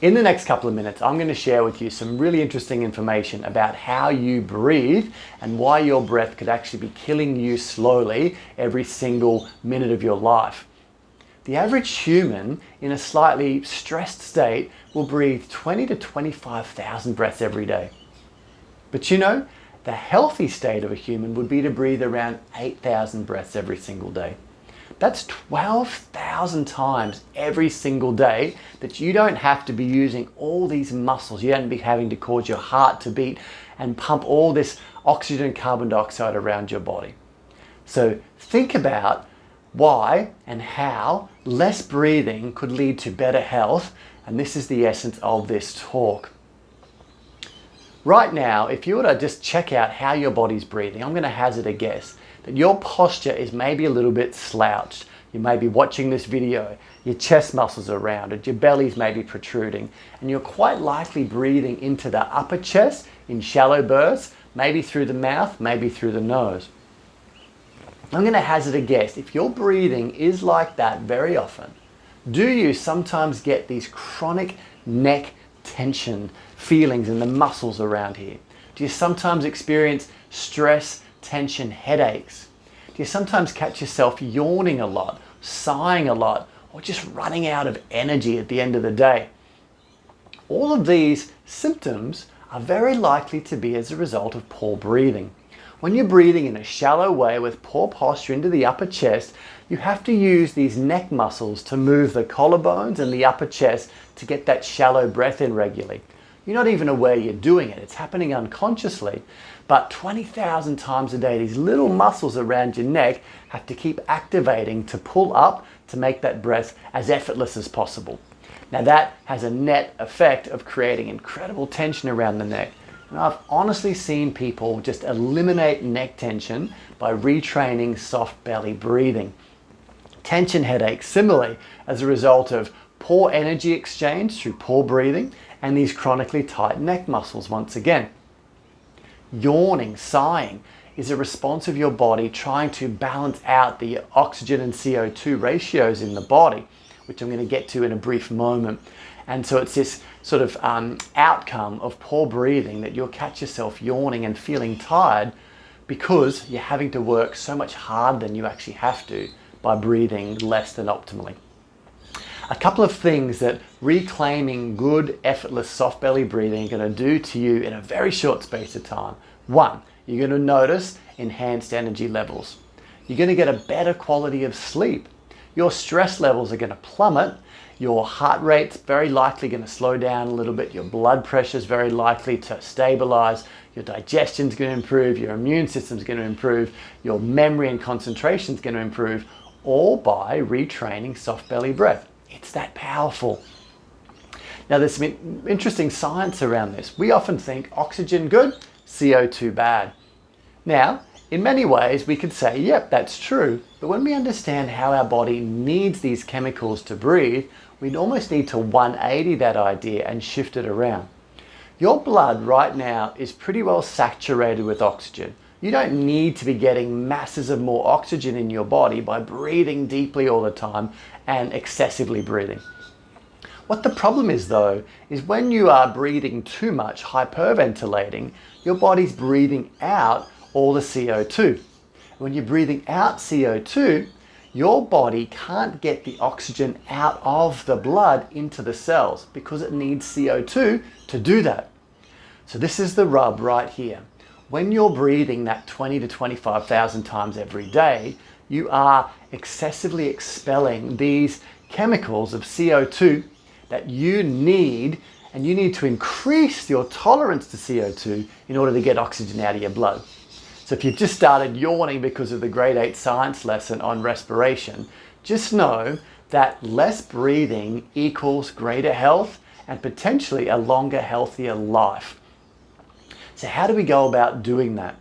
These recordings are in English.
In the next couple of minutes, I'm going to share with you some really interesting information about how you breathe and why your breath could actually be killing you slowly every single minute of your life. The average human in a slightly stressed state will breathe 20 to 25,000 breaths every day. But you know, the healthy state of a human would be to breathe around 8,000 breaths every single day. That's 12,000 times every single day that you don't have to be using all these muscles. You don't be having to cause your heart to beat and pump all this oxygen and carbon dioxide around your body. So think about why and how less breathing could lead to better health, and this is the essence of this talk. Right now, if you were to just check out how your body's breathing, I'm going to hazard a guess that your posture is maybe a little bit slouched. You may be watching this video, your chest muscles are rounded, your belly's maybe protruding, and you're quite likely breathing into the upper chest in shallow bursts, maybe through the mouth, maybe through the nose. I'm going to hazard a guess, if your breathing is like that very often, do you sometimes get these chronic neck tension feelings in the muscles around here? Do you sometimes experience stress, tension, headaches? Do you sometimes catch yourself yawning a lot, sighing a lot, or just running out of energy at the end of the day? All of these symptoms are very likely to be as a result of poor breathing. When you're breathing in a shallow way with poor posture into the upper chest, you have to use these neck muscles to move the collarbones and the upper chest to get that shallow breath in regularly. You're not even aware you're doing it. It's happening unconsciously. But 20,000 times a day, these little muscles around your neck have to keep activating to pull up to make that breath as effortless as possible. Now that has a net effect of creating incredible tension around the neck. And I've honestly seen people just eliminate neck tension by retraining soft belly breathing. Tension headaches, similarly, as a result of poor energy exchange through poor breathing and these chronically tight neck muscles once again. Yawning, sighing is a response of your body trying to balance out the oxygen and CO2 ratios in the body, which I'm going to get to in a brief moment. And so it's this sort of outcome of poor breathing that you'll catch yourself yawning and feeling tired because you're having to work so much harder than you actually have to by breathing less than optimally. A couple of things that reclaiming good, effortless, soft belly breathing are going to do to you in a very short space of time. One, you're going to notice enhanced energy levels. You're going to get a better quality of sleep. Your stress levels are going to plummet. Your heart rate's very likely going to slow down a little bit. Your blood pressure is very likely to stabilize. Your digestion's going to improve. Your immune system's going to improve. Your memory and concentration's going to improve, all by retraining soft belly breath. It's that powerful. Now there's some interesting science around this. We often think oxygen good, CO2 bad. Now, in many ways we could say, yep, that's true. But when we understand how our body needs these chemicals to breathe, we'd almost need to 180 that idea and shift it around. Your blood right now is pretty well saturated with oxygen. You don't need to be getting masses of more oxygen in your body by breathing deeply all the time and excessively breathing. What the problem is though, is when you are breathing too much, hyperventilating, your body's breathing out all the CO2. When you're breathing out CO2, your body can't get the oxygen out of the blood into the cells because it needs CO2 to do that. So this is the rub right here. When you're breathing that 20 to 25,000 times every day, you are excessively expelling these chemicals of CO2 that you need, and you need to increase your tolerance to CO2 in order to get oxygen out of your blood. So if you've just started yawning because of the grade 8 science lesson on respiration, just know that less breathing equals greater health and potentially a longer, healthier life. So how do we go about doing that?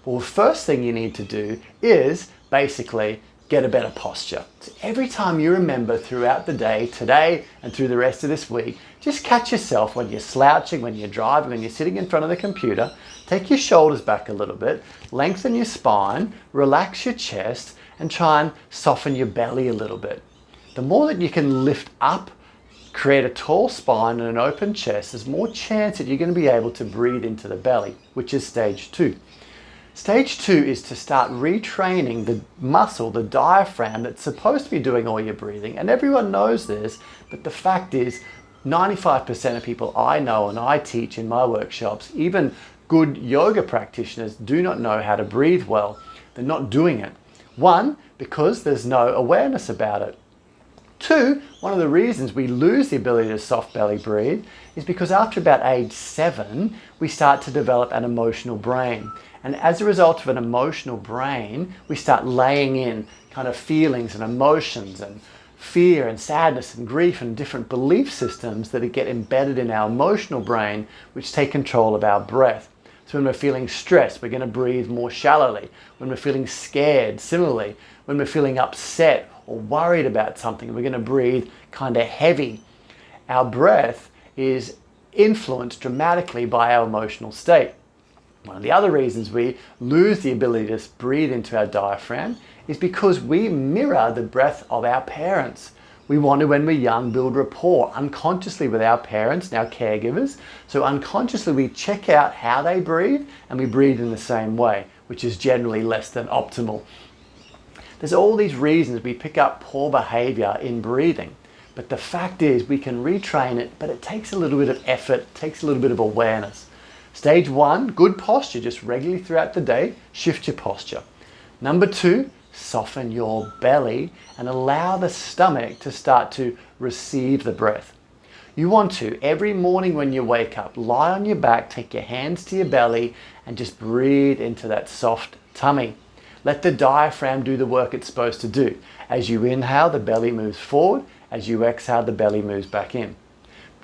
Well, the first thing you need to do is basically get a better posture. So every time you remember throughout the day, today and through the rest of this week, just catch yourself when you're slouching, when you're driving, when you're sitting in front of the computer, take your shoulders back a little bit, lengthen your spine, relax your chest, and try and soften your belly a little bit. The more that you can lift up create a tall spine and an open chest, there's more chance that you're going to be able to breathe into the belly, which is stage 2. Stage 2 is to start retraining the muscle, the diaphragm, that's supposed to be doing all your breathing. And everyone knows this, but the fact is 95% of people I know and I teach in my workshops, even good yoga practitioners, do not know how to breathe well. They're not doing it. 1, because there's no awareness about it. 2, one of the reasons we lose the ability to soft belly breathe is because after about age 7, we start to develop an emotional brain. And as a result of an emotional brain, we start laying in kind of feelings and emotions and fear and sadness and grief and different belief systems that get embedded in our emotional brain, which take control of our breath. So when we're feeling stressed, we're going to breathe more shallowly. When we're feeling scared, similarly. When we're feeling upset or worried about something, we're going to breathe kind of heavy. Our breath is influenced dramatically by our emotional state. One of the other reasons we lose the ability to breathe into our diaphragm is because we mirror the breath of our parents. We want to, when we're young, build rapport unconsciously with our parents and our caregivers. So unconsciously we check out how they breathe and we breathe in the same way, which is generally less than optimal. There's all these reasons we pick up poor behavior in breathing. But the fact is we can retrain it, but it takes a little bit of effort, it takes a little bit of awareness. Stage 1, good posture, just regularly throughout the day, shift your posture. Number 2, soften your belly and allow the stomach to start to receive the breath. You want to, every morning when you wake up, lie on your back, take your hands to your belly and just breathe into that soft tummy. Let the diaphragm do the work it's supposed to do. As you inhale, the belly moves forward. As you exhale, the belly moves back in.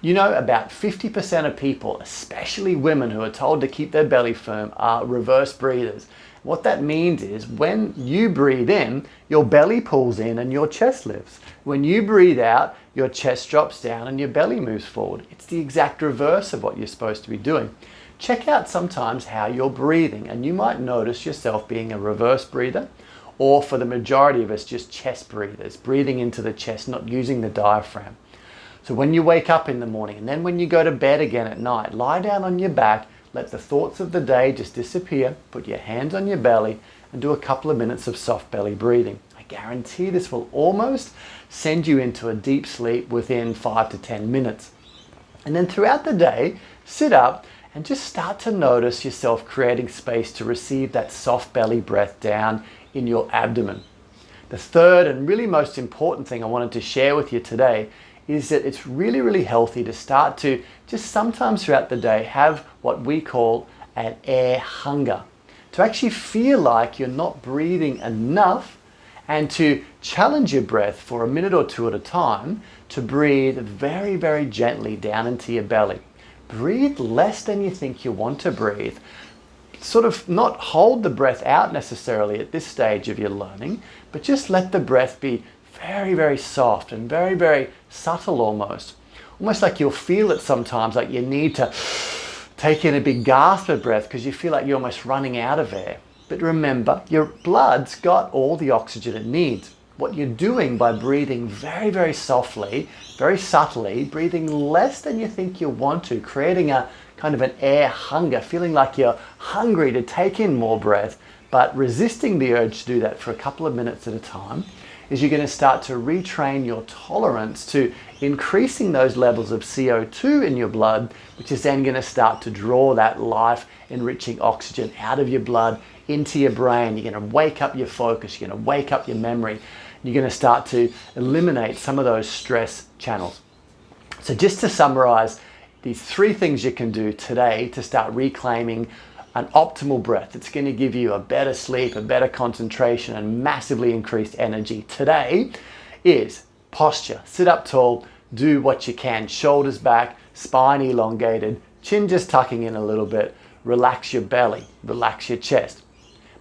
You know, about 50% of people, especially women who are told to keep their belly firm, are reverse breathers. What that means is when you breathe in, your belly pulls in and your chest lifts. When you breathe out, your chest drops down and your belly moves forward. It's the exact reverse of what you're supposed to be doing. Check out sometimes how you're breathing and you might notice yourself being a reverse breather, or for the majority of us, just chest breathers, breathing into the chest, not using the diaphragm. So when you wake up in the morning and then when you go to bed again at night, lie down on your back, let the thoughts of the day just disappear, put your hands on your belly and do a couple of minutes of soft belly breathing. I guarantee this will almost send you into a deep sleep within 5 to 10 minutes. And then throughout the day, sit up and just start to notice yourself creating space to receive that soft belly breath down in your abdomen. The third and really most important thing I wanted to share with you today is that it's really, really healthy to start to just sometimes throughout the day have what we call an air hunger. To actually feel like you're not breathing enough and to challenge your breath for a minute or two at a time to breathe very, very gently down into your belly. Breathe less than you think you want to breathe. Sort of not hold the breath out necessarily at this stage of your learning, but just let the breath be very, very soft and very, very subtle almost. Almost like you'll feel it sometimes, like you need to take in a big gasp of breath because you feel like you're almost running out of air. But remember, your blood's got all the oxygen it needs. What you're doing by breathing very, very softly, very subtly, breathing less than you think you want to, creating a kind of an air hunger, feeling like you're hungry to take in more breath, but resisting the urge to do that for a couple of minutes at a time, is you're going to start to retrain your tolerance to increasing those levels of CO2 in your blood, which is then going to start to draw that life-enriching oxygen out of your blood into your brain. You're going to wake up your focus, you're going to wake up your memory, you're going to start to eliminate some of those stress channels. So just to summarize, these 3 things you can do today to start reclaiming an optimal breath. It's going to give you a better sleep, a better concentration, and massively increased energy today is posture. Sit up tall, do what you can, shoulders back, spine elongated, chin just tucking in a little bit, relax your belly, relax your chest.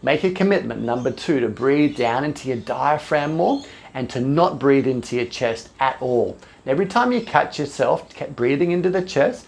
Make a commitment, number 2, to breathe down into your diaphragm more and to not breathe into your chest at all. Every time you catch yourself breathing into the chest,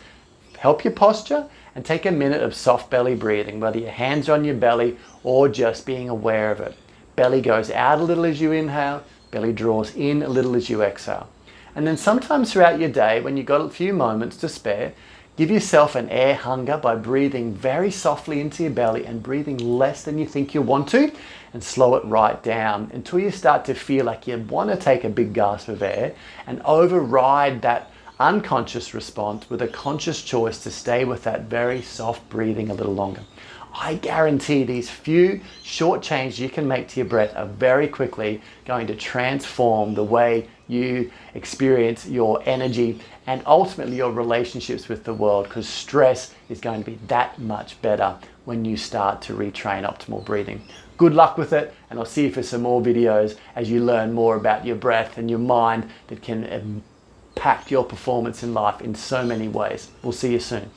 help your posture and take a minute of soft belly breathing, whether your hands are on your belly or just being aware of it. Belly goes out a little as you inhale, belly draws in a little as you exhale. And then sometimes throughout your day, when you've got a few moments to spare, give yourself an air hunger by breathing very softly into your belly and breathing less than you think you want to, and slow it right down until you start to feel like you want to take a big gasp of air, and override that unconscious response with a conscious choice to stay with that very soft breathing a little longer. I guarantee these few short changes you can make to your breath are very quickly going to transform the way you experience your energy and ultimately your relationships with the world, because stress is going to be that much better when you start to retrain optimal breathing. Good luck with it, and I'll see you for some more videos as you learn more about your breath and your mind that can impact your performance in life in so many ways. We'll see you soon.